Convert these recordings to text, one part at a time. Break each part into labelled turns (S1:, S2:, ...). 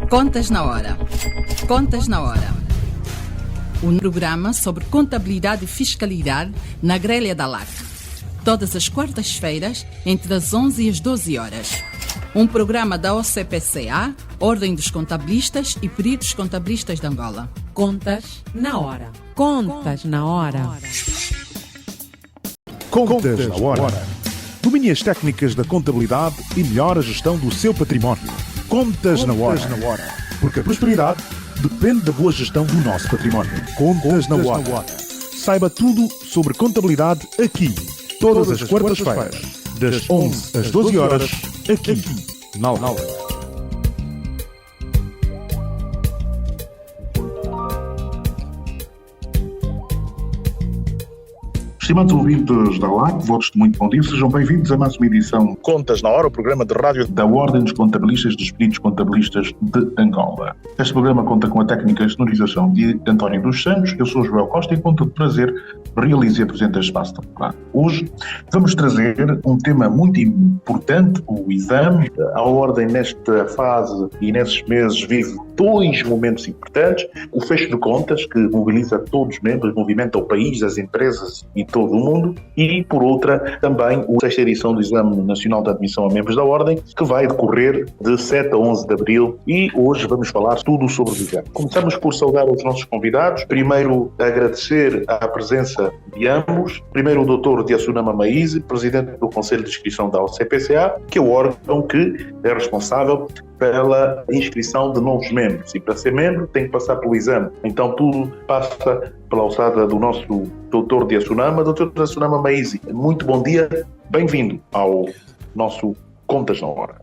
S1: Contas na Hora. Contas na Hora. Um programa sobre contabilidade e fiscalidade na grelha da LAC. Todas as quartas-feiras, entre as 11 e as 12 horas. Um programa da OCPCA, Ordem dos Contabilistas e Peritos Contabilistas de Angola.
S2: Contas na Hora. Contas na Hora.
S3: Contas na Hora. Domine as técnicas da contabilidade e melhore a gestão do seu património. Contas na Hora. Porque a prosperidade depende da boa gestão do nosso património. Contas na Hora. Saiba tudo sobre contabilidade aqui, todas as quartas-feiras, das 11 às 12 horas, aqui, na LAC.
S4: Estimados ouvintes da LAC, votos de muito bom dia, sejam bem-vindos a mais uma edição Contas na Hora, o programa de rádio da Ordem dos Contabilistas dos Peritos Contabilistas de Angola. Este programa conta com a técnica de sonorização de António dos Santos. Eu sou Joel Costa e com todo prazer realizo e apresento este espaço democrático. Hoje vamos trazer um tema muito importante, o exame. A Ordem nesta fase e nesses meses vive dois momentos importantes: o fecho de contas, que mobiliza todos os membros, movimenta o país, as empresas e todo o mundo, e por outra também a sexta edição do Exame Nacional de Admissão a Membros da Ordem, que vai decorrer de 7 a 11 de abril, e hoje vamos falar tudo sobre o exame. Começamos por saudar os nossos convidados. Primeiro, agradecer a presença de ambos. Primeiro, o Dr. Diasunama Maize, Presidente do Conselho de Inscrição da OCPCA, que é o órgão que é responsável pela inscrição de novos membros, e para ser membro tem que passar pelo exame. Então tudo passa pela alçada do nosso Dr. Diasunama. Dr. Diasunama Maize, muito bom dia, bem-vindo ao nosso Contas na Hora.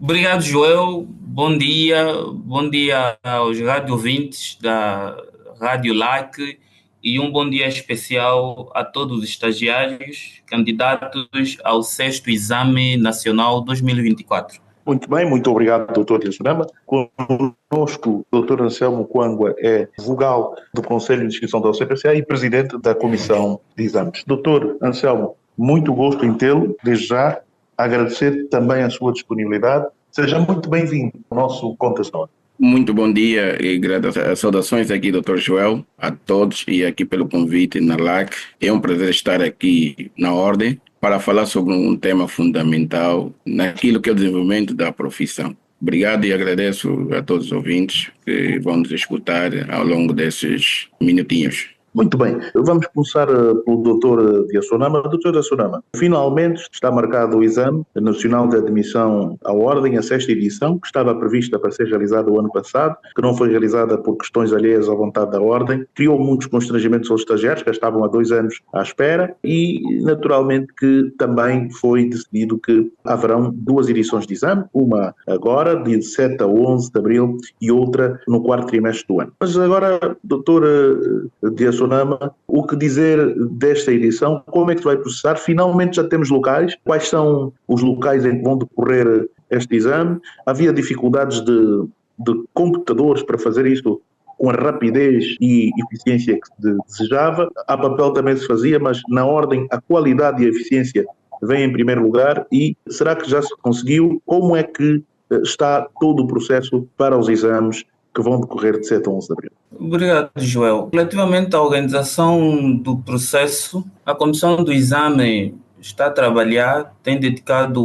S5: Obrigado, Joel, bom dia aos rádio ouvintes da Rádio LAC e um bom dia especial a todos os estagiários candidatos ao 6º Exame Nacional 2024.
S4: Muito bem, muito obrigado, Dr. Diasunama. Conosco, o Dr. Anselmo Coangua é vogal do Conselho de Inscrição da OCPCA e Presidente da Comissão de Exames. Dr. Anselmo, muito gosto em tê-lo, desde já, agradecer também a sua disponibilidade. Seja muito bem-vindo ao nosso Contas na Hora.
S6: Muito bom dia e saudações aqui, Dr. Joel, a todos e aqui pelo convite na LAC. É um prazer estar aqui na Ordem para falar sobre um tema fundamental naquilo que é o desenvolvimento da profissão. Obrigado e agradeço a todos os ouvintes que vão nos escutar ao longo desses minutinhos.
S4: Muito bem, vamos começar pelo Dr. Diasunama. Dr. Diasunama, finalmente está marcado o Exame Nacional de Admissão à Ordem, a 6ª edição, que estava prevista para ser realizada o ano passado, que não foi realizada por questões alheias à vontade da Ordem, criou muitos constrangimentos aos estagiários, que estavam há 2 anos à espera, e naturalmente que também foi decidido que haverão 2 edições de exame, uma agora, de 7 a 11 de abril, e outra no 4º trimestre do ano. Mas agora, Dr. Diasunama, o que dizer desta edição? Como é que vai processar? Finalmente já temos locais. Quais são os locais em que vão decorrer este exame? Havia dificuldades de computadores para fazer isto com a rapidez e eficiência que se desejava. A papel também se fazia, mas na ordem a qualidade e a eficiência vêm em primeiro lugar. E será que já se conseguiu? Como é que está todo o processo para os exames que vão decorrer de 7 a 11 de abril?
S5: Obrigado, Joel. Relativamente à organização do processo, a Comissão do Exame está a trabalhar, tem dedicado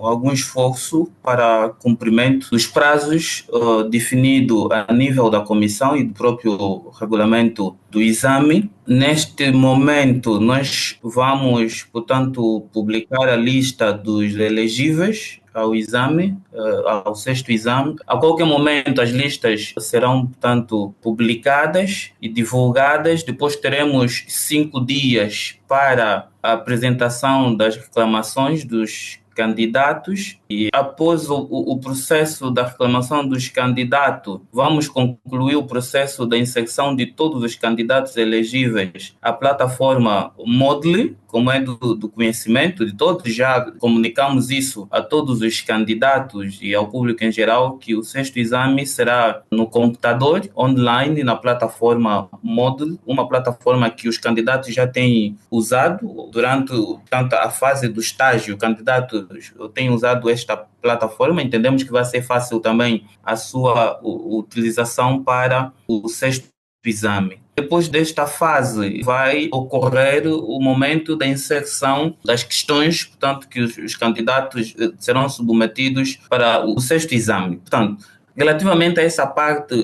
S5: algum esforço para cumprimento dos prazos definidos a nível da comissão e do próprio regulamento do exame. Neste momento, nós vamos, portanto, publicar a lista dos elegíveis ao exame, ao 6º exame. A qualquer momento as listas serão, portanto, publicadas e divulgadas. Depois teremos 5 dias para a apresentação das reclamações dos candidatos, e após o processo da reclamação dos candidatos, vamos concluir o processo da inserção de todos os candidatos elegíveis à plataforma Moodle, como é do conhecimento de todos. Já comunicamos isso a todos os candidatos e ao público em geral, que o 6º exame será no computador, online, na plataforma Moodle, uma plataforma que os candidatos já têm usado durante, portanto, a fase do estágio. O candidato têm usado esta plataforma. Entendemos que vai ser fácil também a sua utilização para o sexto exame. Depois desta fase, vai ocorrer o momento da inserção das questões, portanto, que os candidatos serão submetidos para o sexto exame. Portanto, relativamente a essa parte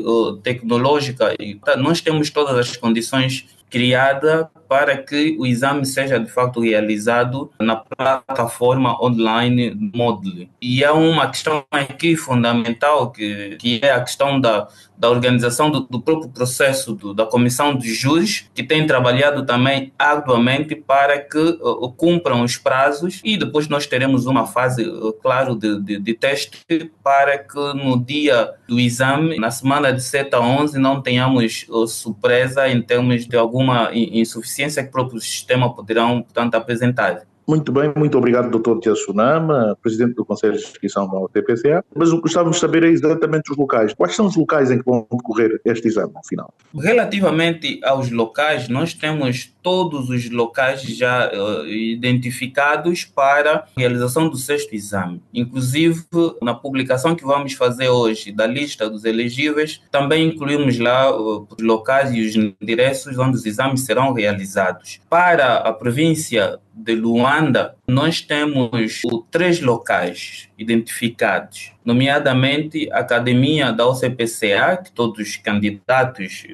S5: tecnológica, nós temos todas as condições criadas para que o exame seja de facto realizado na plataforma online Moodle. E há uma questão aqui fundamental, que é a questão da organização do próprio processo da comissão de júris, que tem trabalhado também arduamente para que cumpram os prazos, e depois nós teremos uma fase, claro, de teste para que no dia do exame, na semana de 7 a 11, não tenhamos surpresa em termos de alguma insuficiência que o próprio sistema poderão, portanto, apresentar.
S4: Muito bem, muito obrigado, Dr. Tiago Tsunama, Presidente do Conselho de Inscrição da UTPCA. Mas o que gostávamos de saber é exatamente os locais. Quais são os locais em que vão decorrer este exame, no final?
S5: Relativamente aos locais, nós temos todos os locais já identificados para a realização do sexto exame. Inclusive, na publicação que vamos fazer hoje da lista dos elegíveis, também incluímos lá os locais e os endereços onde os exames serão realizados. Para a província de Luanda, nós temos 3 locais identificados, nomeadamente a Academia da UCPCA, que todos os candidatos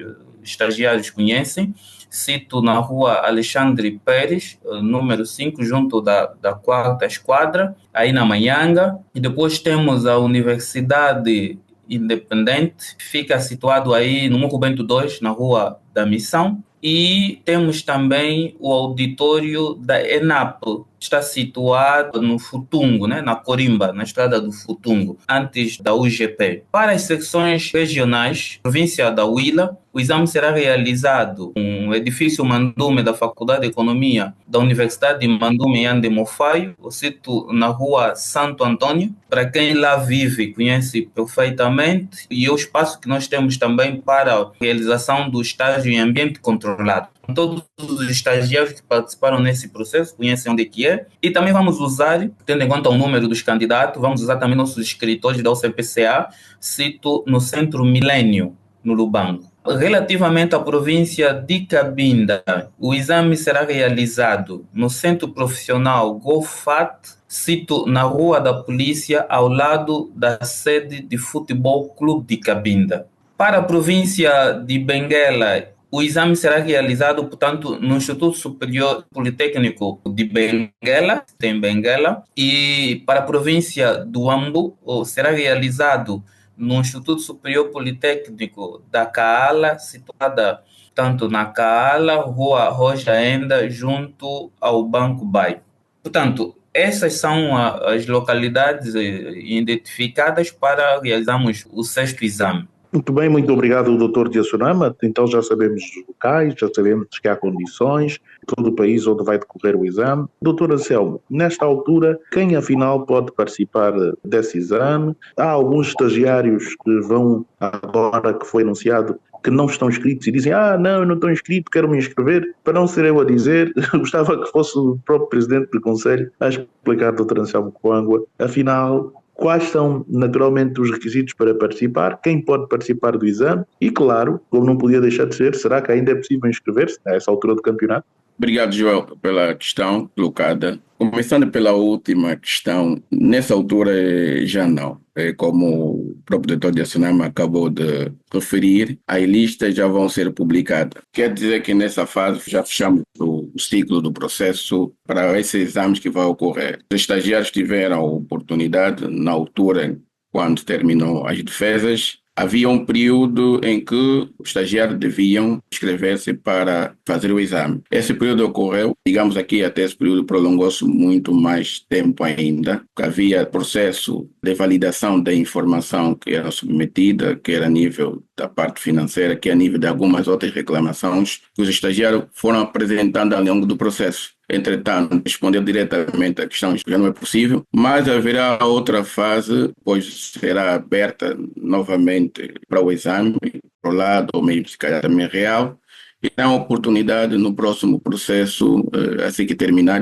S5: estagiários conhecem. Cito na rua Alexandre Pérez, número 5, junto da 4ª Esquadra, aí na Manhanga. E depois temos a Universidade Independente, que fica situado aí no Morro Bento 2, na Rua da Missão. E temos também o auditório da ENAP, que está situado no Futungo, né, na Corimba, na estrada do Futungo, antes da UGP. Para as secções regionais, província da Huila, o exame será realizado no edifício Mandume da Faculdade de Economia da Universidade de Mandume Yande Mofaio, o sítio na rua Santo Antônio. Para quem lá vive, conhece perfeitamente. E é o espaço que nós temos também para a realização do estágio em ambiente controlado. Todos os estagiários que participaram nesse processo conhecem onde é que é. E também vamos usar, tendo em conta o número dos candidatos, vamos usar também nossos escritores da UCPCA, cito no Centro Milênio, no Lubango. Relativamente à província de Cabinda, o exame será realizado no Centro Profissional GoFat, cito na Rua da Polícia, ao lado da sede de Futebol Clube de Cabinda. Para a província de Benguela, o exame será realizado, portanto, no Instituto Superior Politécnico de Benguela, tem Benguela, e para a província do Ambo, será realizado no Instituto Superior Politécnico da Caala, situada tanto na Caala, Rua Roja Enda, junto ao Banco Bay. Portanto, essas são as localidades identificadas para realizarmos o sexto exame.
S4: Muito bem, muito obrigado, Dr. Tiago Tsunama. Então já sabemos os locais, já sabemos que há condições, todo o país onde vai decorrer o exame. Dr. Anselmo, nesta altura, quem afinal pode participar desse exame? Há alguns estagiários que vão, agora que foi anunciado, que não estão inscritos e dizem, não, eu não estou inscrito, quero me inscrever. Para não ser eu a dizer, gostava que fosse o próprio Presidente do Conselho a explicar, Dr. Anselmo Coangua, afinal, quais são naturalmente os requisitos para participar, quem pode participar do exame e, claro, como não podia deixar de ser, será que ainda é possível inscrever-se a essa altura do campeonato?
S6: Obrigado, Joel, pela questão colocada. Começando pela última questão, nessa altura já não. Como o próprio Dr. Tiago Tsunama acabou de referir, as listas já vão ser publicadas. Quer dizer que nessa fase já fechamos o ciclo do processo para esses exames que vão ocorrer. Os estagiários tiveram a oportunidade, na altura, quando terminou as defesas, havia um período em que os estagiários deviam inscrever-se para fazer o exame. Esse período ocorreu, digamos aqui, até esse período prolongou-se muito mais tempo ainda, porque havia processo de validação da informação que era submetida, que era a nível da parte financeira, que é a nível de algumas outras reclamações, que os estagiários foram apresentando ao longo do processo. Entretanto, responder diretamente a questão já não é possível, mas haverá outra fase, pois será aberta novamente para o exame, para o lado, ou mesmo se calhar também real, e terá a oportunidade no próximo processo, assim que terminar,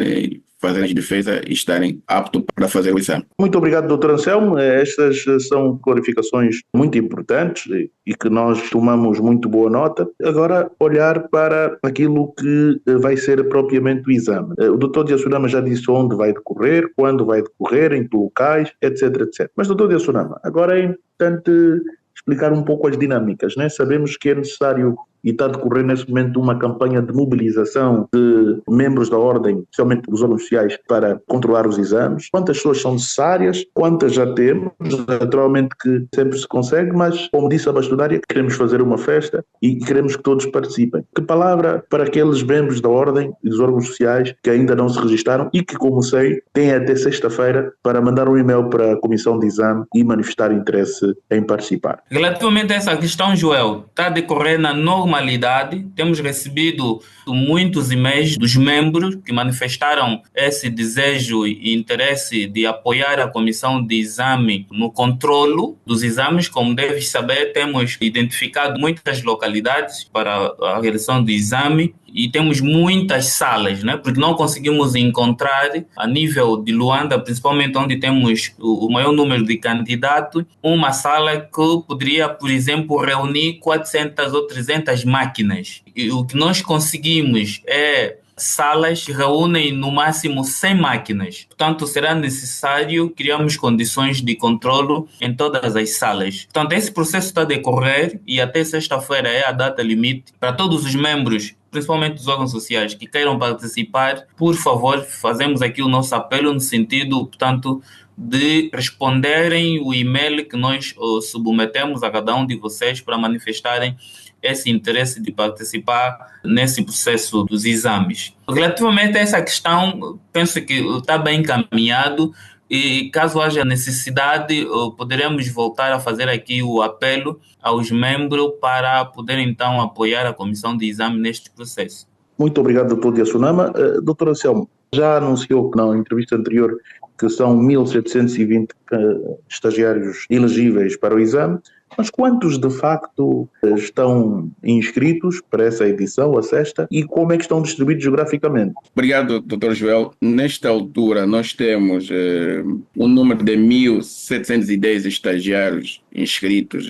S6: fazer as defesas e estarem aptos para fazer o exame.
S4: Muito obrigado, Dr. Anselmo. Estas são clarificações muito importantes e que nós tomamos muito boa nota. Agora, olhar para aquilo que vai ser propriamente o exame. O Dr. Diassunama já disse onde vai decorrer, quando vai decorrer, em que locais, etc, etc. Mas, Dr. Diassunama, agora é importante explicar um pouco as dinâmicas, né? Sabemos que é necessário e está a decorrer neste momento uma campanha de mobilização de membros da Ordem, especialmente dos órgãos sociais, para controlar os exames. Quantas pessoas são necessárias? Quantas já temos? Naturalmente que sempre se consegue, mas, como disse a bastonária, queremos fazer uma festa e queremos que todos participem. Que palavra para aqueles membros da Ordem e dos órgãos sociais que ainda não se registaram e que, como sei, têm até sexta-feira para mandar um e-mail para a Comissão de Exame e manifestar interesse em participar?
S5: Relativamente a essa questão, Joel, está a decorrer na normalidade. Temos recebido muitos e-mails dos membros que manifestaram esse desejo e interesse de apoiar a comissão de exame no controlo dos exames. Como deves saber, temos identificado muitas localidades para a realização do exame e temos muitas salas, né? Porque não conseguimos encontrar a nível de Luanda, principalmente onde temos o maior número de candidatos, uma sala que poderia, por exemplo, reunir 400 ou 300 máquinas. E o que nós conseguimos é salas que reúnem no máximo 100 máquinas. Portanto, será necessário criarmos condições de controlo em todas as salas. Portanto, esse processo está a decorrer e até sexta-feira é a data limite para todos os membros, principalmente dos órgãos sociais, que queiram participar. Por favor, fazemos aqui o nosso apelo no sentido, portanto, de responderem o e-mail que nós submetemos a cada um de vocês para manifestarem esse interesse de participar nesse processo dos exames. Relativamente a essa questão, penso que está bem encaminhado e caso haja necessidade, poderemos voltar a fazer aqui o apelo aos membros para poderem então apoiar a comissão de exame neste processo.
S4: Muito obrigado, Dr. Diassunama. Dr. Anselmo, já anunciou na entrevista anterior que são 1.720 estagiários elegíveis para o exame, mas quantos de facto estão inscritos para essa edição, a sexta, e como é que estão distribuídos geograficamente?
S6: Obrigado, Dr. Joel. Nesta altura, nós temos um número de 1.710 estagiários inscritos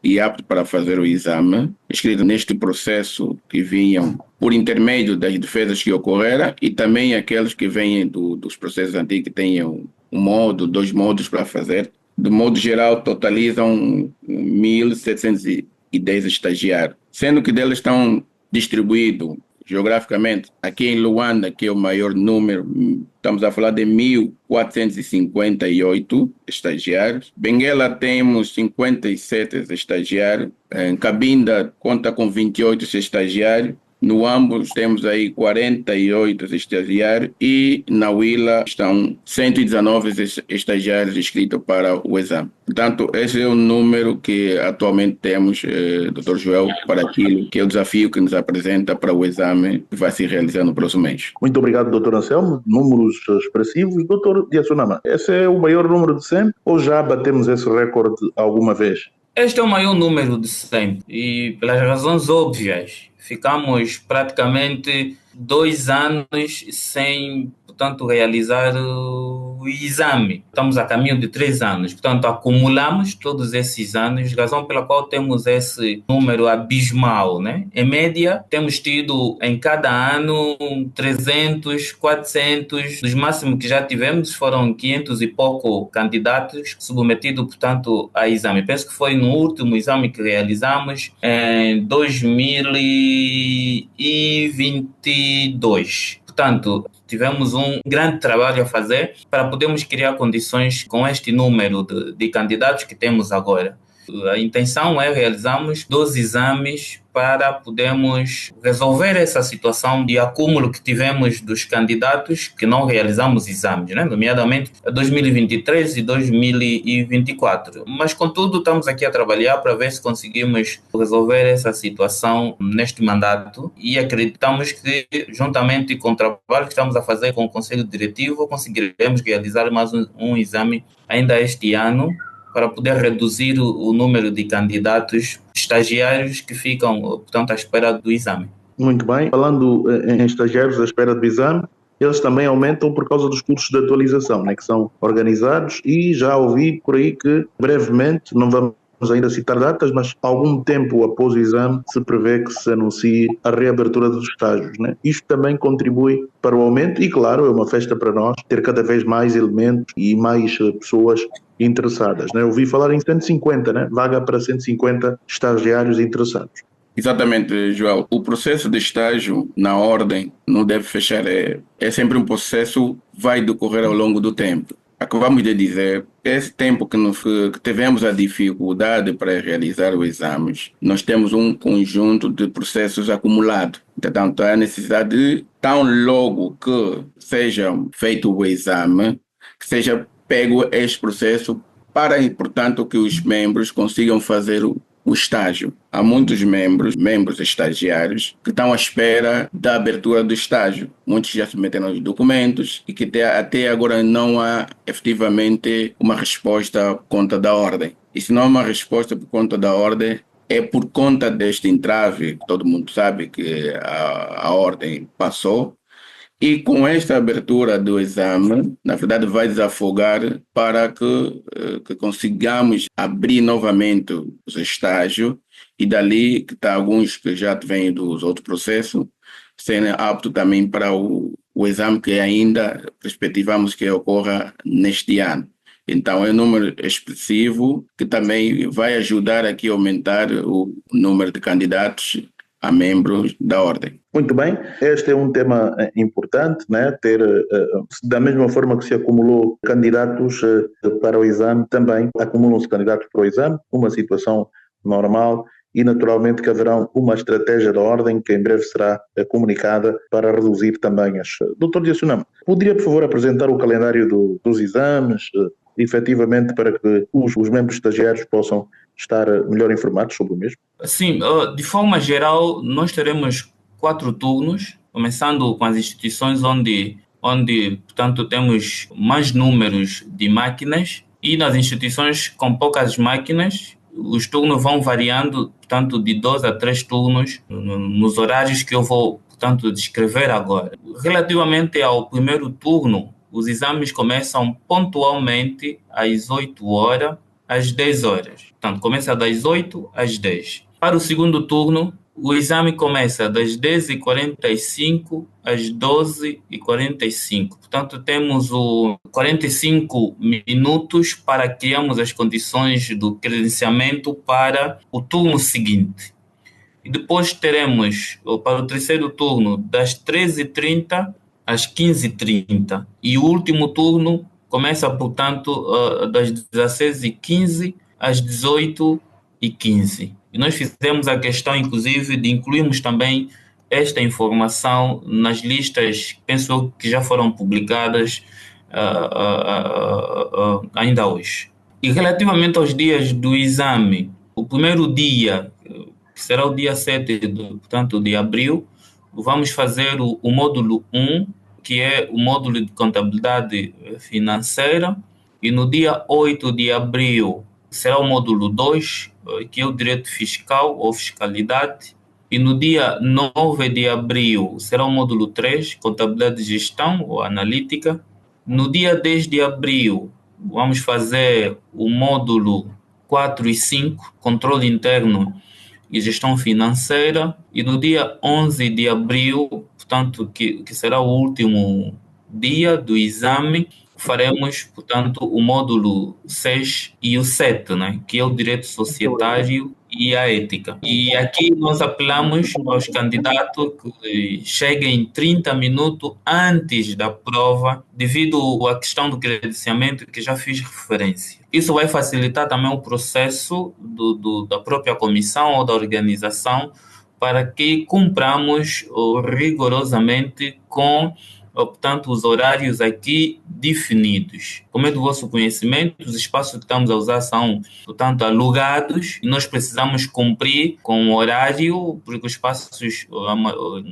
S6: e aptos para fazer o exame, inscritos neste processo que vinham por intermédio das defesas que ocorreram e também aqueles que vêm dos processos antigos que tenham um modo, 2 modos para fazer. De modo geral, totalizam 1.710 estagiários, sendo que deles estão distribuídos geograficamente aqui em Luanda, que é o maior número, estamos a falar de 1.458 estagiários. Benguela temos 57 estagiários, em Cabinda conta com 28 estagiários, no ambos temos aí 48 estagiários e na Huila estão 119 estagiários inscritos para o exame. Portanto, esse é o número que atualmente temos, Dr. Joel, para aquilo que é o desafio que nos apresenta para o exame que vai se realizar no próximo mês.
S4: Muito obrigado, Dr. Anselmo. Números expressivos. Dr. Diassunama, esse é o maior número de sempre ou já batemos esse recorde alguma vez?
S5: Este é o maior número de sempre e pelas razões óbvias. Ficamos praticamente 2 anos sem, portanto, realizar o exame. Estamos a caminho de 3 anos. Portanto, acumulamos todos esses anos, razão pela qual temos esse número abismal, né? Em média, temos tido em cada ano 300, 400. Os máximos que já tivemos foram 500 e pouco candidatos submetidos, portanto, a exame. Penso que foi no último exame que realizamos em 2022. Portanto, tivemos um grande trabalho a fazer para podermos criar condições com este número de candidatos que temos agora. A intenção é realizarmos 12 exames para podermos resolver essa situação de acúmulo que tivemos dos candidatos que não realizamos exames, né? Nomeadamente 2023 e 2024. Mas, contudo, estamos aqui a trabalhar para ver se conseguimos resolver essa situação neste mandato e acreditamos que, juntamente com o trabalho que estamos a fazer com o Conselho Diretivo, conseguiremos realizar mais um exame ainda este ano, para poder reduzir o número de candidatos estagiários que ficam, portanto, à espera do exame.
S4: Muito bem. Falando em estagiários à espera do exame, eles também aumentam por causa dos cursos de atualização, né, que são organizados, e já ouvi por aí que brevemente, não vamos ainda citar datas, mas algum tempo após o exame se prevê que se anuncie a reabertura dos estágios, né? Isto também contribui para o aumento e, claro, é uma festa para nós ter cada vez mais elementos e mais pessoas interessadas, né? Eu ouvi falar em 150, né? Vaga para 150 estagiários interessados.
S6: Exatamente, Joel. O processo de estágio na ordem não deve fechar. É sempre um processo que vai decorrer ao longo do tempo. Acabamos de dizer que esse tempo que tivemos a dificuldade para realizar os exames, nós temos um conjunto de processos acumulados. Portanto, há necessidade de, tão logo que seja feito o exame, que seja pego este processo para, portanto, que os membros consigam fazer o estágio. Há muitos membros estagiários, que estão à espera da abertura do estágio. Muitos já submeteram os documentos e que até agora não há efetivamente uma resposta por conta da ordem. E se não há uma resposta por conta da ordem, é por conta deste entrave, todo mundo sabe que a ordem passou. E com esta abertura do exame, na verdade, vai desafogar para que consigamos abrir novamente os estágios e dali, que está alguns que já vêm dos outros processos, serem aptos também para o exame que ainda perspectivamos que ocorra neste ano. Então, é um número expressivo que também vai ajudar aqui a aumentar o número de candidatos a membros da ordem.
S4: Muito bem, este é um tema importante, né? Ter, da mesma forma que se acumulou candidatos para o exame, também acumulam-se candidatos para o exame, uma situação normal, e naturalmente que haverá uma estratégia da ordem que em breve será comunicada para reduzir também as... Dr. Diacionamo, poderia por favor apresentar o calendário dos exames, efetivamente para que os membros estagiários possam estar melhor informados sobre o mesmo?
S5: Sim, de forma geral, nós teremos 4 turnos, começando com as instituições onde, portanto, temos mais números de máquinas, e nas instituições com poucas máquinas, os turnos vão variando, portanto, de 2 a 3 turnos, nos horários que eu vou, portanto, descrever agora. Relativamente ao primeiro turno, os exames começam pontualmente às 8 horas, às 10 horas. Portanto, começa das 8 às 10. Para o segundo turno, o exame começa das 10h45 às 12h45. Portanto, temos 45 minutos para criarmos as condições do credenciamento para o turno seguinte. E depois teremos, para o terceiro turno, das 13h30 às 15h30. E o último turno começa, portanto, das 16h15 às 18h15. E nós fizemos a questão, inclusive, de incluirmos também esta informação nas listas, penso eu, que já foram publicadas ainda hoje. E relativamente aos dias do exame, o primeiro dia, que será o dia 7 de abril, vamos fazer o módulo 1, que é o módulo de contabilidade financeira, e no dia 8 de abril será o módulo 2, que é o direito fiscal ou fiscalidade, e no dia 9 de abril será o módulo 3, contabilidade de gestão ou analítica. No dia 10 de abril vamos fazer o módulo 4 e 5, controle interno e gestão financeira, e no dia 11 de abril, portanto, que será o último dia do exame, faremos, portanto, o módulo 6 e o 7, né, que é o direito societário e a ética. E aqui nós apelamos aos candidatos que cheguem 30 minutos antes da prova, devido à questão do credenciamento que já fiz referência. Isso vai facilitar também o processo da própria comissão ou da organização, para que cumpramos rigorosamente com, portanto, os horários aqui definidos. Como é do vosso conhecimento, os espaços que estamos a usar são, portanto, alugados, e nós precisamos cumprir com o horário, porque os espaços,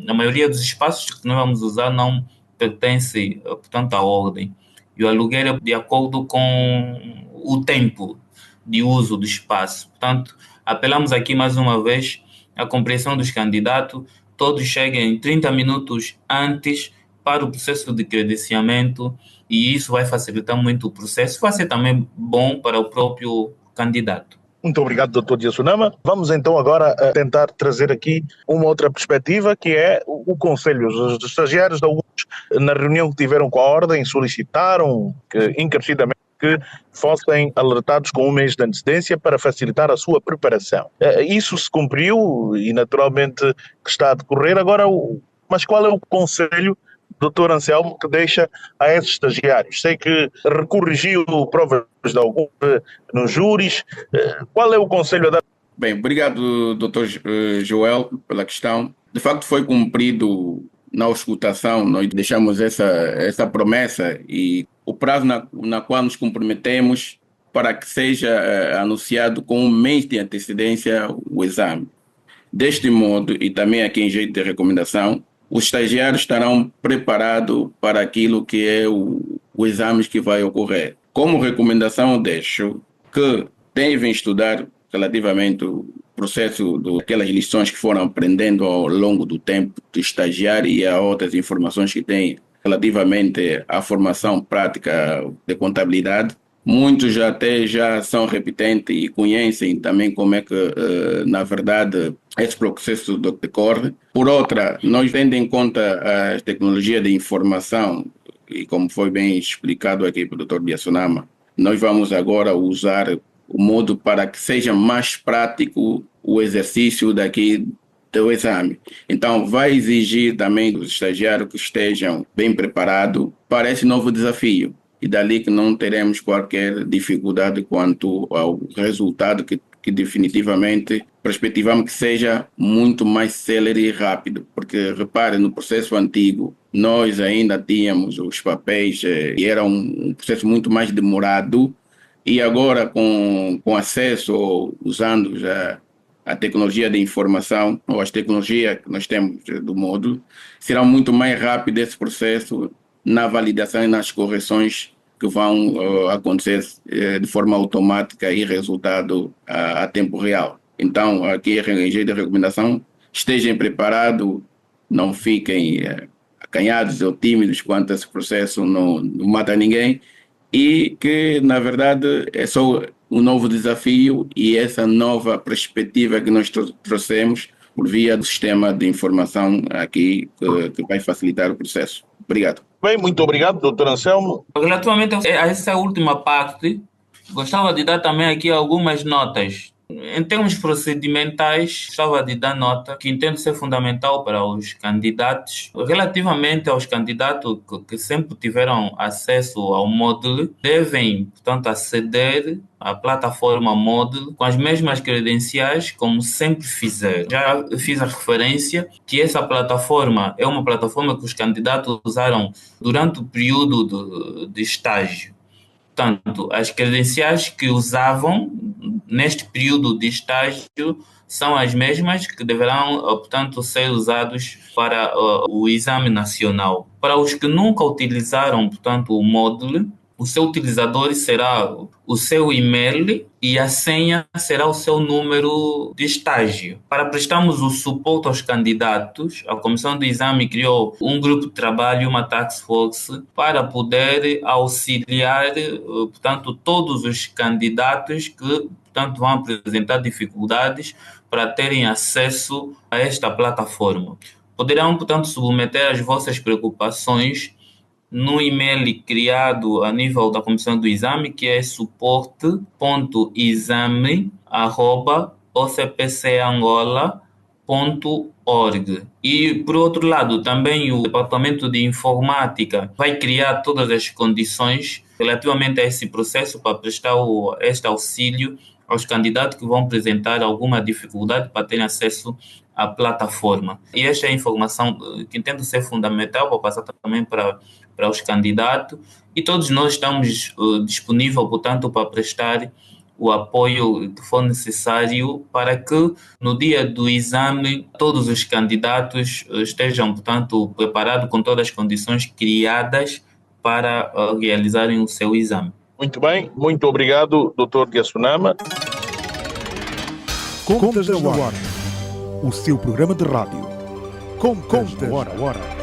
S5: a maioria dos espaços que nós vamos usar não pertence, portanto, à ordem. E o aluguel é de acordo com o tempo de uso do espaço. Portanto, apelamos aqui mais uma vez à compreensão dos candidatos, todos cheguem 30 minutos antes, para o processo de credenciamento, e isso vai facilitar muito o processo, vai ser também bom para o próprio candidato.
S4: Muito obrigado, Dr. Diassunama. Vamos então agora tentar trazer aqui uma outra perspectiva, que é o Conselho. Os estagiários da URGS, na reunião que tiveram com a Ordem, solicitaram encarecidamente que fossem alertados com um mês de antecedência para facilitar a sua preparação. Isso se cumpriu e naturalmente que está a decorrer. Agora, mas qual é o conselho, Dr. Anselmo, que deixa a esses estagiários? Sei que recorrigiu provas de alguns nos júris. Qual é o conselho a dar?
S6: Bem, obrigado, Dr. Joel, pela questão. De facto, foi cumprido na auscultação. Nós deixamos essa promessa e o prazo na qual nos comprometemos para que seja anunciado com um mês de antecedência o exame. Deste modo, e também aqui em jeito de recomendação, os estagiários estarão preparados para aquilo que é o exame que vai ocorrer. Como recomendação, deixo que devem estudar relativamente o processo daquelas lições que foram aprendendo ao longo do tempo de estagiário e a outras informações que têm relativamente à formação prática de contabilidade. Muitos já são repetentes e conhecem também como é que, na verdade, esse processo decorre. Por outra, nós tendo em conta as tecnologias de informação, e como foi bem explicado aqui pelo Dr. Diassunama, nós vamos agora usar o modo para que seja mais prático o exercício daqui do exame. Então, vai exigir também dos estagiários que estejam bem preparados para esse novo desafio. E dali que não teremos qualquer dificuldade quanto ao resultado que definitivamente perspectivamos que seja muito mais célere e rápido. Porque, repare, no processo antigo, nós ainda tínhamos os papéis e era um processo muito mais demorado. E agora, com acesso, usando já a tecnologia de informação, ou as tecnologias que nós temos do módulo, será muito mais rápido esse processo na validação e nas correções que vão acontecer de forma automática e resultado a tempo real. Então, aqui em jeito de recomendação, estejam preparados, não fiquem acanhados ou tímidos quanto a esse processo, não mata ninguém, e que, na verdade, é só um novo desafio e essa nova perspectiva que nós trouxemos por via do sistema de informação aqui que vai facilitar o processo. Obrigado.
S4: Bem, muito obrigado, Dr. Anselmo.
S5: Relativamente a essa última parte, gostava de dar também aqui algumas notas. Em termos procedimentais, gostava de dar nota que entendo ser fundamental para os candidatos. Relativamente aos candidatos que sempre tiveram acesso ao Moodle, devem, portanto, aceder à plataforma Moodle com as mesmas credenciais como sempre fizeram. Já fiz a referência que essa plataforma é uma plataforma que os candidatos usaram durante o período de estágio. Portanto, as credenciais que usavam neste período de estágio são as mesmas que deverão, portanto, ser usados para o exame nacional. Para os que nunca utilizaram, portanto, o Moodle, o seu utilizador será o seu e-mail e a senha será o seu número de estágio. Para prestarmos o suporte aos candidatos, a Comissão de Exame criou um grupo de trabalho, uma task force, para poder auxiliar, portanto, todos os candidatos que, portanto, vão apresentar dificuldades para terem acesso a esta plataforma. Poderão, portanto, submeter as vossas preocupações no e-mail criado a nível da Comissão do Exame, que é suporte.exame@ocpcangola.org. E, por outro lado, também o Departamento de Informática vai criar todas as condições relativamente a esse processo para prestar este auxílio aos candidatos que vão apresentar alguma dificuldade para terem acesso à plataforma. E esta é a informação que entendo ser fundamental para passar também para os candidatos, e todos nós estamos disponíveis, portanto, para prestar o apoio que for necessário para que no dia do exame todos os candidatos estejam, portanto, preparados com todas as condições criadas para realizarem o seu exame.
S4: Muito bem, muito obrigado, Dr. Diassunama.
S3: Contas na Hora, o seu programa de rádio. Contas na Hora.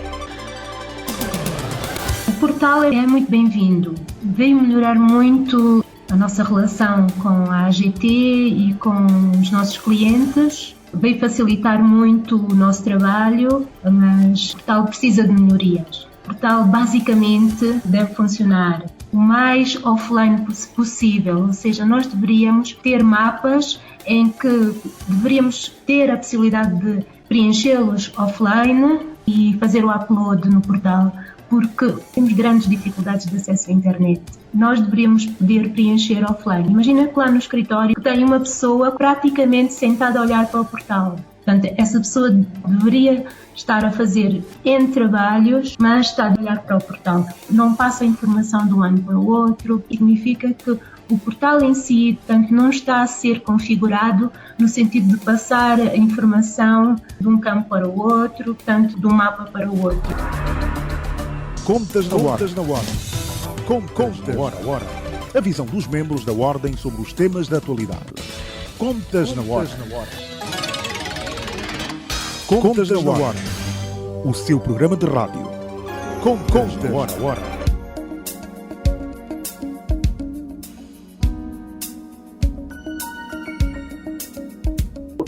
S7: portal é muito bem-vindo. Veio melhorar muito a nossa relação com a AGT e com os nossos clientes. Veio facilitar muito o nosso trabalho, mas o portal precisa de melhorias. O portal basicamente deve funcionar o mais offline possível, ou seja, nós deveríamos ter mapas em que deveríamos ter a possibilidade de preenchê-los offline e fazer o upload no portal, porque temos grandes dificuldades de acesso à internet. Nós deveríamos poder preencher offline. Imagina que lá no escritório tem uma pessoa praticamente sentada a olhar para o portal. Portanto, essa pessoa deveria estar a fazer N trabalhos, mas está a olhar para o portal. Não passa a informação de um ano para o outro, significa que o portal em si, portanto, não está a ser configurado no sentido de passar a informação de um campo para o outro, portanto, de um mapa para o outro.
S3: Contas na hora. Contas na hora. A visão dos membros da Ordem sobre os temas da atualidade. Contas na hora. Contas na hora. O seu programa de rádio. Contas na hora.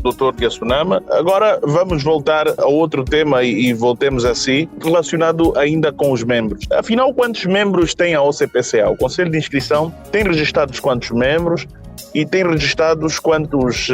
S4: Dr. Gassunama. Agora vamos voltar a outro tema e voltemos assim, relacionado ainda com os membros. Afinal, quantos membros tem a OCPCA? O Conselho de Inscrição tem registrados quantos membros e tem registrados quantos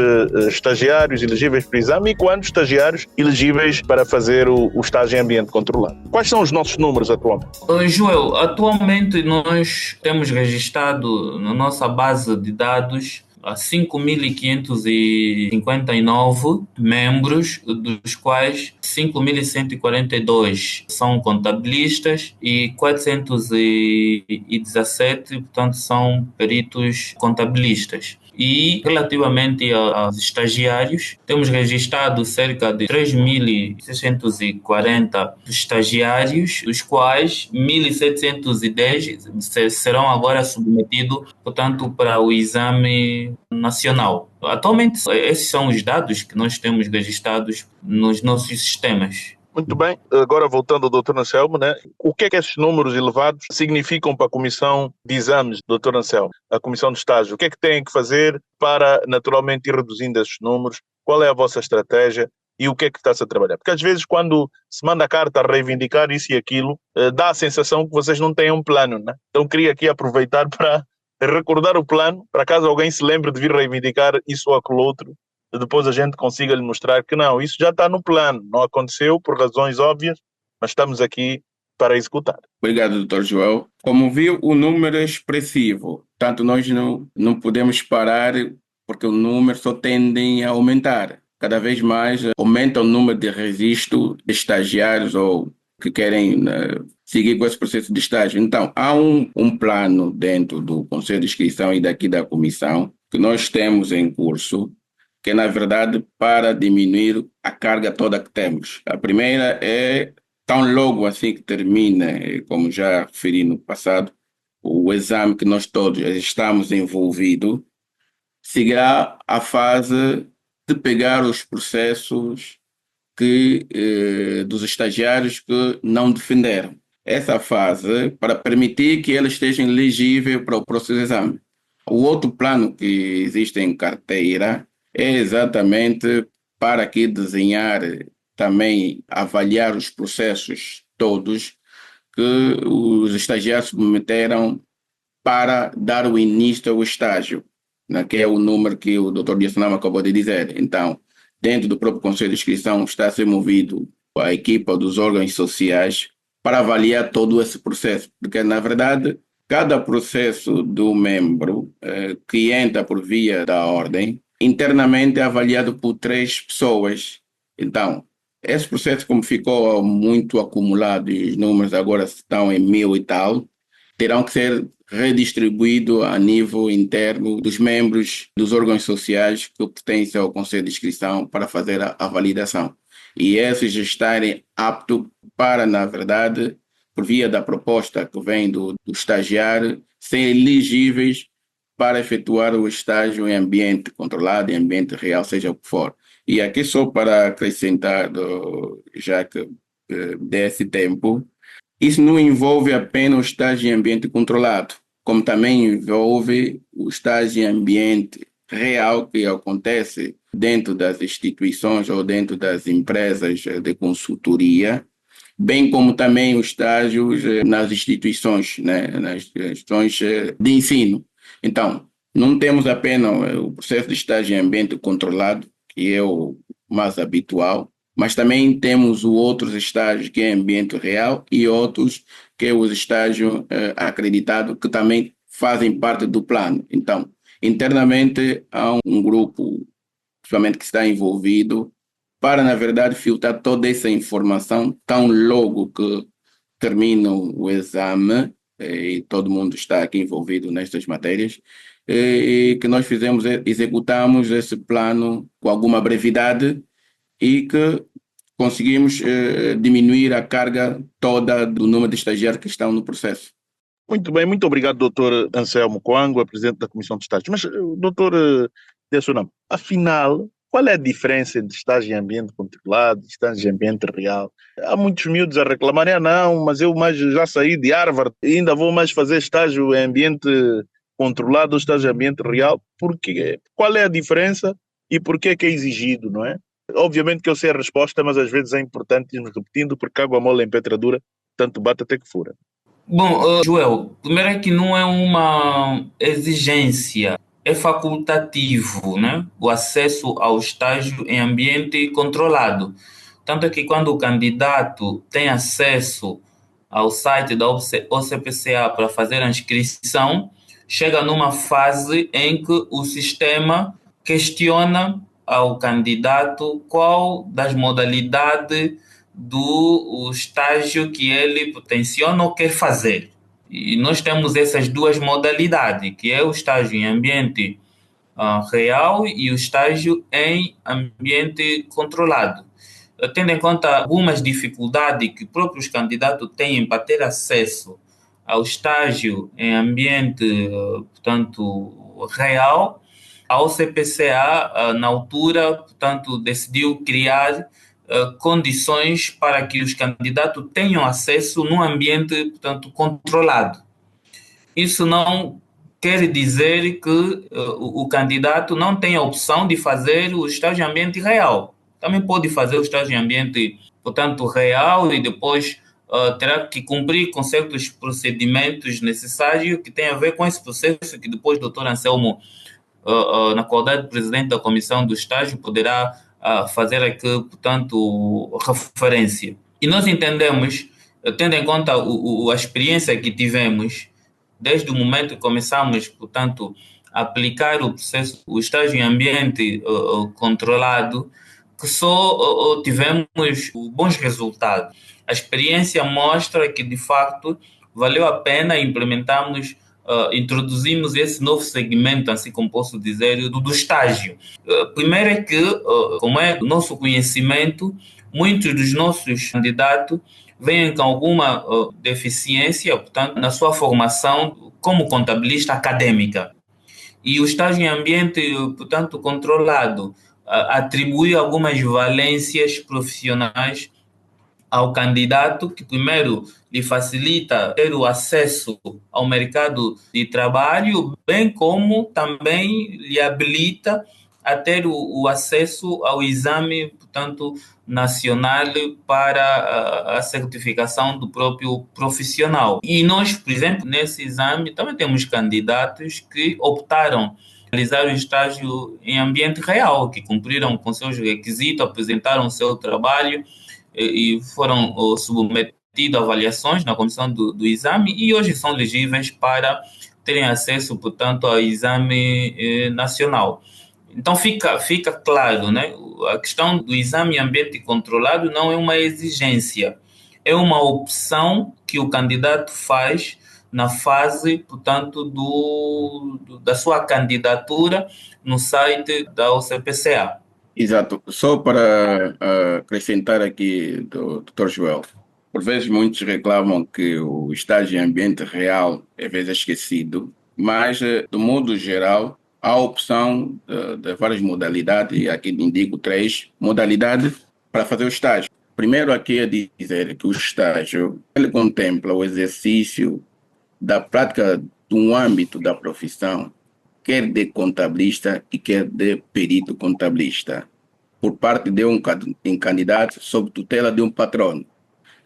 S4: estagiários elegíveis para o exame e quantos estagiários elegíveis para fazer o estágio em ambiente controlado? Quais são os nossos números atualmente?
S5: Joel, atualmente nós temos registrado na nossa base de dados a 5.559 membros, dos quais 5.142 são contabilistas e 417, portanto, são peritos contabilistas. E relativamente aos estagiários, temos registrado cerca de 3.640 estagiários, dos quais 1.710 serão agora submetidos, portanto, para o exame nacional. Atualmente, esses são os dados que nós temos registrados nos nossos sistemas.
S4: Muito bem, agora voltando ao Dr. Anselmo, né? O que é que esses números elevados significam para a Comissão de Exames, Dr. Anselmo, a Comissão de Estágio? O que é que têm que fazer para, naturalmente, ir reduzindo esses números? Qual é a vossa estratégia e o que é que está-se a trabalhar? Porque às vezes quando se manda a carta a reivindicar isso e aquilo, dá a sensação que vocês não têm um plano, né? Então queria aqui aproveitar para recordar o plano, para caso alguém se lembre de vir reivindicar isso ou aquilo outro, depois a gente consiga lhe mostrar que não, isso já está no plano, não aconteceu por razões óbvias, mas estamos aqui para executar.
S6: Obrigado, Dr. Joel. Como viu, o número é expressivo, portanto nós não podemos parar porque o número só tende a aumentar. Cada vez mais aumenta o número de registro de estagiários ou que querem seguir com esse processo de estágio. Então, há um plano dentro do Conselho de Inscrição e daqui da Comissão que nós temos em curso, que é, na verdade, para diminuir a carga toda que temos. A primeira é, tão logo assim que termina, como já referi no passado, o exame que nós todos estamos envolvidos, seguirá a fase de pegar os processos dos estagiários que não defenderam. Essa fase para permitir que eles estejam elegíveis para o próximo exame. O outro plano que existe em carteira é exatamente para aqui desenhar, também avaliar os processos todos que os estagiários submeteram para dar o início ao estágio, né, que é o número que o Dr. Gassunama acabou de dizer. Então, dentro do próprio Conselho de Inscrição está a ser movido a equipa dos órgãos sociais para avaliar todo esse processo, porque, na verdade, cada processo do membro que entra por via da ordem internamente é avaliado por 3 pessoas. Então, esse processo, como ficou muito acumulado e os números agora estão em 1000 e tal, terão que ser redistribuídos a nível interno dos membros dos órgãos sociais que pertencem ao Conselho de Inscrição para fazer a validação. E esses estarem aptos para, na verdade, por via da proposta que vem do estagiário, serem elegíveis para efetuar o estágio em ambiente controlado, em ambiente real, seja o que for. E aqui só para acrescentar, já que desse tempo, Isso não envolve apenas o estágio em ambiente controlado, como também envolve o estágio em ambiente real que acontece dentro das instituições ou dentro das empresas de consultoria, bem como também os estágios nas instituições, né, nas instituições de ensino. Então, não temos apenas o processo de estágio em ambiente controlado, que é o mais habitual, mas também temos outros estágios que é ambiente real e outros que é os estágios acreditados, que também fazem parte do plano. Então, internamente há um grupo, principalmente que está envolvido, para, na verdade, filtrar toda essa informação tão logo que termina o exame, e todo mundo está aqui envolvido nestas matérias, e que nós executamos esse plano com alguma brevidade e que conseguimos diminuir a carga toda do número de estagiários que estão no processo.
S4: Muito bem, muito obrigado, doutor Anselmo Coangua, presidente da Comissão de Estágios. Mas, doutor Dessunam, afinal, qual é a diferença entre estágio em ambiente controlado e estágio em ambiente real? Há muitos miúdos a reclamarem, não, mas eu já saí de Harvard e ainda vou mais fazer estágio em ambiente controlado ou estágio em ambiente real. Qual é a diferença e por que é exigido, não é? Obviamente que eu sei a resposta, mas às vezes é importante irmos repetindo, porque água mole em pedra dura, tanto bate até que fura.
S5: Bom, Joel, primeiro é que não é uma exigência, é facultativo, né? O acesso ao estágio em ambiente controlado. Tanto é que quando o candidato tem acesso ao site da OCPCA para fazer a inscrição, chega numa fase em que o sistema questiona ao candidato qual das modalidades do estágio que ele potenciona ou quer fazer. E nós temos essas duas modalidades, que é o estágio em ambiente real e o estágio em ambiente controlado. Tendo em conta algumas dificuldades que próprios candidatos têm para ter acesso ao estágio em ambiente, portanto, real, a OCPCA, na altura, portanto, decidiu criar condições para que os candidatos tenham acesso num ambiente, portanto, controlado. Isso não quer dizer que o candidato não tem a opção de fazer o estágio em ambiente real. Também pode fazer o estágio em ambiente, portanto, real e depois terá que cumprir com certos procedimentos necessários que têm a ver com esse processo que depois o doutor Anselmo, na qualidade de presidente da comissão do estágio, poderá fazer aqui, portanto, referência. E nós entendemos, tendo em conta a experiência que tivemos, desde o momento que começamos, portanto, a aplicar o processo, o estágio em ambiente controlado, que só tivemos bons resultados. A experiência mostra que, de facto, valeu a pena implementarmos, introduzimos esse novo segmento, assim como posso dizer, do estágio. Primeiro é que, como é o nosso conhecimento, muitos dos nossos candidatos vêm com alguma deficiência, portanto, na sua formação como contabilista acadêmica. E o estágio em ambiente, portanto, controlado, atribui algumas valências profissionais ao candidato, que primeiro lhe facilita ter o acesso ao mercado de trabalho, bem como também lhe habilita a ter o acesso ao exame, portanto, nacional para a certificação do próprio profissional. E nós, por exemplo, nesse exame também temos candidatos que optaram realizar o estágio em ambiente real, que cumpriram com seus requisitos, apresentaram o seu trabalho e foram submetidos a avaliações na comissão do exame e hoje são elegíveis para terem acesso, portanto, ao exame nacional. Então fica claro, né? A questão do exame em ambiente controlado não é uma exigência, é uma opção que o candidato faz na fase, portanto, da sua candidatura no site da OCPCA.
S6: Exato. Só para acrescentar aqui, Dr. Joel, por vezes muitos reclamam que o estágio em ambiente real é às vezes esquecido, mas, do modo geral, há a opção de várias modalidades, e aqui indico 3 modalidades para fazer o estágio. Primeiro aqui é dizer que o estágio ele contempla o exercício da prática de um âmbito da profissão, quer de contabilista e quer de perito contabilista, por parte de um candidato sob tutela de um patrono.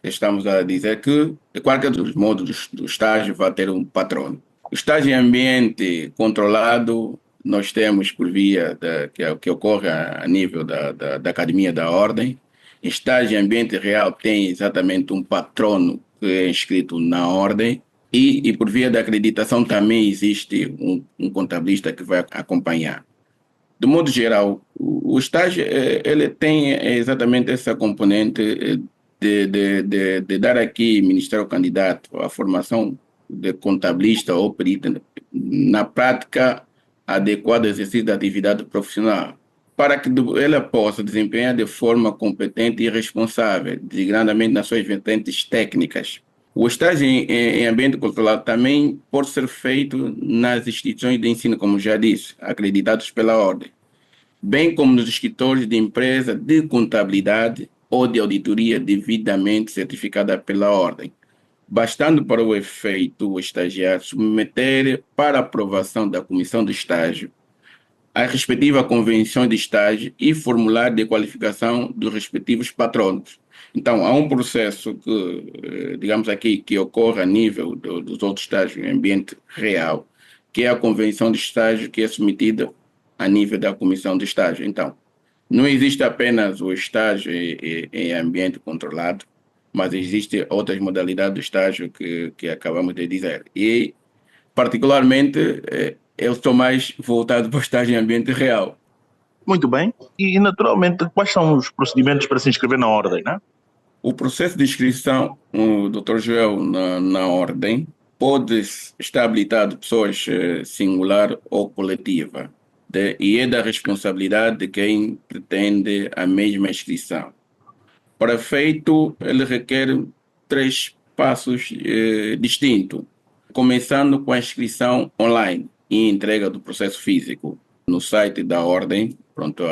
S6: Estamos a dizer que, de qualquer dos modos do estágio, vai ter um patrono. O estágio em ambiente controlado, nós temos por via que ocorre a nível da Academia da Ordem. Estágio em ambiente real tem exatamente um patrono que é inscrito na Ordem. E por via da acreditação também existe um contabilista que vai acompanhar. De modo geral, o estágio ele tem exatamente essa componente de dar aqui, ministrar ao candidato a formação de contabilista ou perito na prática adequada ao exercício da atividade profissional, para que ela possa desempenhar de forma competente e responsável, designadamente nas suas vertentes técnicas. O estágio em ambiente controlado também pode ser feito nas instituições de ensino, como já disse, acreditados pela Ordem, bem como nos escritórios de empresa de contabilidade ou de auditoria devidamente certificada pela Ordem, bastando para o efeito o estagiário submeter para aprovação da comissão de estágio a respectiva convenção de estágio e formulário de qualificação dos respectivos patronos. Então, há um processo que, digamos aqui, que ocorre a nível dos outros estágios em ambiente real, que é a convenção de estágio que é submetida a nível da comissão de estágio. Então, não existe apenas o estágio em ambiente controlado, mas existem outras modalidades do estágio que acabamos de dizer. E, particularmente, eu estou mais voltado para o estágio em ambiente real.
S4: Muito bem. E, naturalmente, quais são os procedimentos para se inscrever na Ordem, né?
S6: O processo de inscrição, o Dr. Joel, na Ordem, pode estar habilitado a pessoas singular ou coletiva, e é da responsabilidade de quem pretende a mesma inscrição. Para efeito, ele requer 3 passos distintos, começando com a inscrição online e entrega do processo físico. No site da Ordem,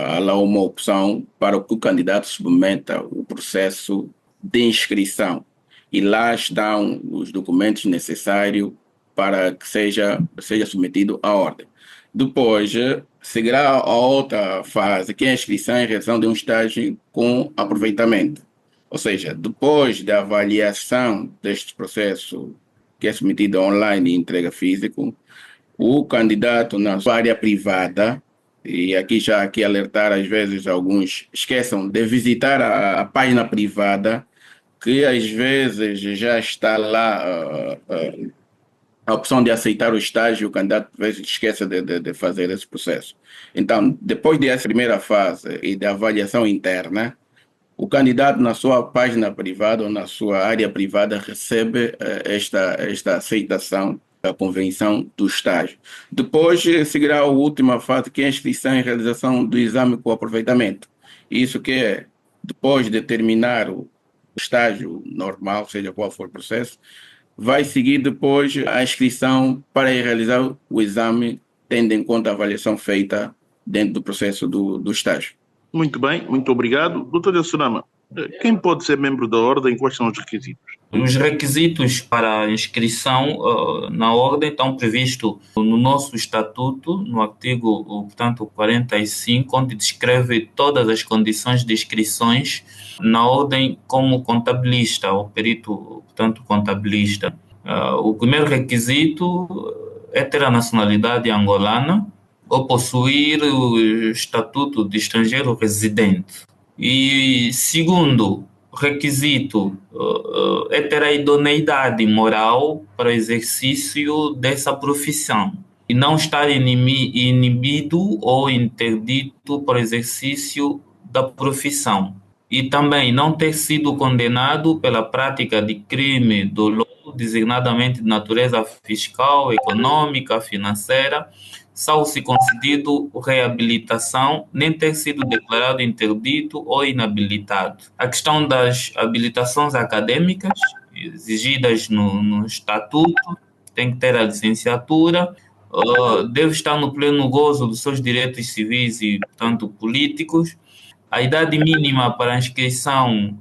S6: há lá uma opção para que o candidato submeta o processo de inscrição. E lá estão os documentos necessários para que seja submetido à Ordem. Depois, seguirá a outra fase, que é a inscrição e realização de um estágio com aproveitamento. Ou seja, depois da avaliação deste processo, que é submetido online e entrega físico, o candidato na sua área privada, e aqui alertar, às vezes alguns esqueçam de visitar a página privada, que às vezes já está lá a opção de aceitar o estágio, o candidato às vezes esquece de fazer esse processo. Então, depois dessa primeira fase e da avaliação interna, o candidato na sua página privada ou na sua área privada recebe esta aceitação da convenção do estágio. Depois seguirá a última fase, que é a inscrição e realização do exame com aproveitamento. Isso que é, depois de terminar o estágio normal, seja qual for o processo, vai seguir depois a inscrição para realizar o exame, tendo em conta a avaliação feita dentro do processo do estágio.
S4: Muito bem, muito obrigado. Doutor Elsorama, quem pode ser membro da Ordem? Quais são os requisitos?
S5: Os requisitos para a inscrição na Ordem estão previstos no nosso estatuto, no artigo, portanto, 45, onde descreve todas as condições de inscrições na Ordem como contabilista, ou perito, portanto, contabilista. O primeiro requisito é ter a nacionalidade angolana ou possuir o estatuto de estrangeiro residente. E segundo requisito é ter a idoneidade moral para o exercício dessa profissão e não estar inibido ou interdito para o exercício da profissão. E também não ter sido condenado pela prática de crime doloso, designadamente de natureza fiscal, econômica, financeira, salvo se concedido reabilitação, nem ter sido declarado interdito ou inabilitado. A questão das habilitações acadêmicas exigidas no estatuto, tem que ter a licenciatura, deve estar no pleno gozo dos seus direitos civis e, portanto, políticos, A idade mínima para a inscrição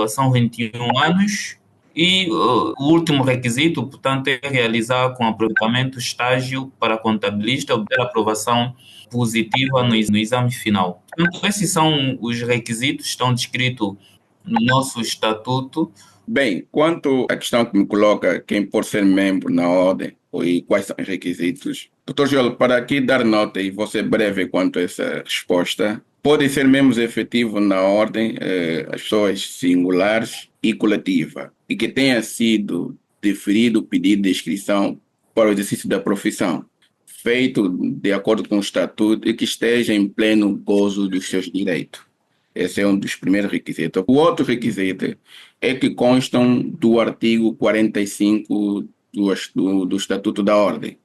S5: são 21 anos e o último requisito, portanto, é realizar com aproveitamento estágio para contabilista, obter aprovação positiva no exame final. Portanto, esses são os requisitos, estão descritos no nosso estatuto.
S6: Bem, quanto à questão que me coloca, quem pode ser membro na ordem e quais são os requisitos, Dr. Joel, para aqui dar nota e vou ser breve quanto a essa resposta, podem ser membros efetivos na ordem as pessoas singulares e coletiva e que tenha sido deferido o pedido de inscrição para o exercício da profissão, feito de acordo com o estatuto e que esteja em pleno gozo dos seus direitos. Esse é um dos primeiros requisitos. O outro requisito é que constam do artigo 45 do Estatuto da Ordem,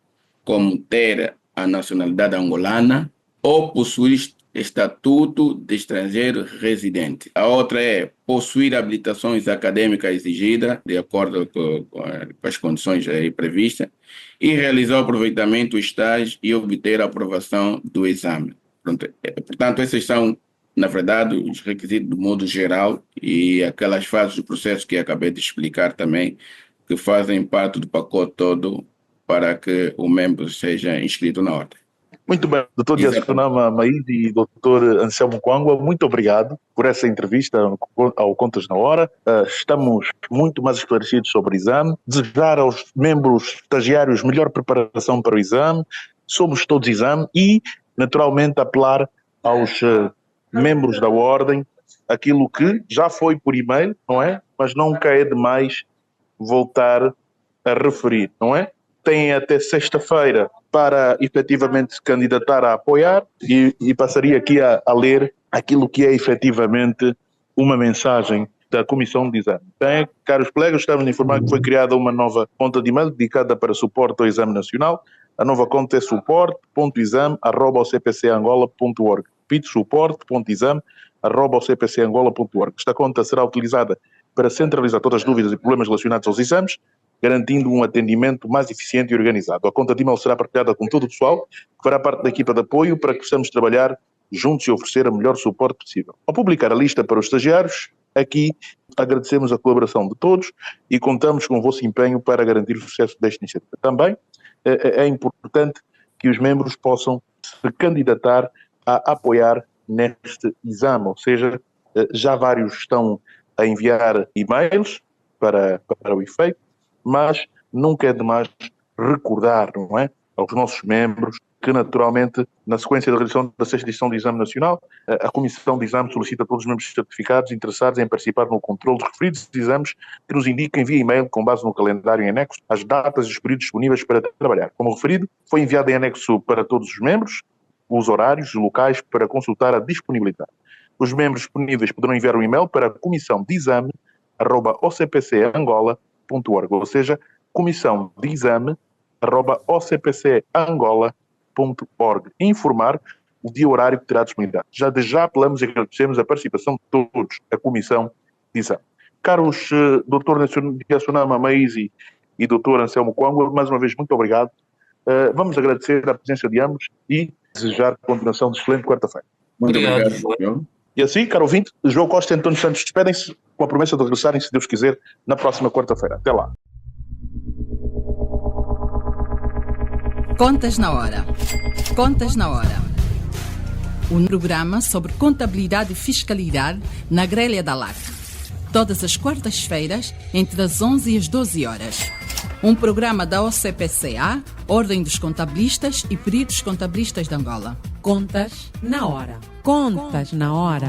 S6: como ter a nacionalidade angolana ou possuir estatuto de estrangeiro residente. A outra é possuir habilitações acadêmicas exigidas, de acordo com as condições aí previstas, e realizar o aproveitamento do estágio e obter a aprovação do exame. Portanto, esses são, na verdade, os requisitos do modo geral e aquelas fases do processo que acabei de explicar também, que fazem parte do pacote todo para que o membro seja inscrito na ordem.
S4: Muito bem, Dr. Diasunama Maíde e Dr. Anselmo Kwangwa, muito obrigado por essa entrevista ao Contas na Hora. Estamos muito mais esclarecidos sobre o exame. Desejar aos membros estagiários melhor preparação para o exame. Somos todos exame e, naturalmente, apelar aos membros da ordem aquilo que já foi por e-mail, não é? Mas nunca é demais voltar a referir, não é? Têm até sexta-feira para efetivamente se candidatar a apoiar e passaria aqui a ler aquilo que é efetivamente uma mensagem da Comissão de Exame. Bem, caros colegas, estamos a informar que foi criada uma nova conta de e-mail dedicada para suporte ao Exame Nacional. A nova conta é suporte.exame@cpcangola.org. Repito, suporte.exame@cpcangola.org. Esta conta será utilizada para centralizar todas as dúvidas e problemas relacionados aos exames, garantindo um atendimento mais eficiente e organizado. A conta de e-mail será partilhada com todo o pessoal, que fará parte da equipa de apoio para que possamos trabalhar juntos e oferecer o melhor suporte possível. Ao publicar a lista para os estagiários, aqui agradecemos a colaboração de todos e contamos com o vosso empenho para garantir o sucesso desta iniciativa. Também é importante que os membros possam se candidatar a apoiar neste exame, ou seja, já vários estão a enviar e-mails para o efeito, mas nunca é demais recordar, não é, aos nossos membros que, naturalmente, na sequência da realização da 6ª edição do Exame Nacional, a Comissão de Exame solicita a todos os membros certificados interessados em participar no controle dos referidos exames que nos indiquem via e-mail, com base no calendário em anexo, as datas e os períodos disponíveis para trabalhar. Como referido, foi enviado em anexo para todos os membros os horários e locais para consultar a disponibilidade. Os membros disponíveis poderão enviar um e-mail para comissãodeexame@ocpcangola.org, ou seja, comissãodeexame@ocpcangola.org, e informar o dia e horário que terá disponibilidade. Já apelamos e agradecemos a participação de todos, a Comissão de Exame. Caros Dr. Diasunama Maíde e Dr. Anselmo Kwangwa, mais uma vez, muito obrigado. Vamos agradecer a presença de ambos e desejar a continuação de excelente quarta-feira.
S6: Muito obrigado, João.
S4: E assim, caro ouvinte, João Costa e António Santos despedem-se com a promessa de regressarem, se Deus quiser, na próxima quarta-feira. Até lá.
S1: Contas na Hora. Contas na Hora. Um programa sobre contabilidade e fiscalidade na grelha da LAC. Todas as quartas-feiras, entre as 11 e as 12 horas. Um programa da OCPCA, Ordem dos Contabilistas e Peritos Contabilistas de Angola.
S2: Contas na Hora. Contas na Hora.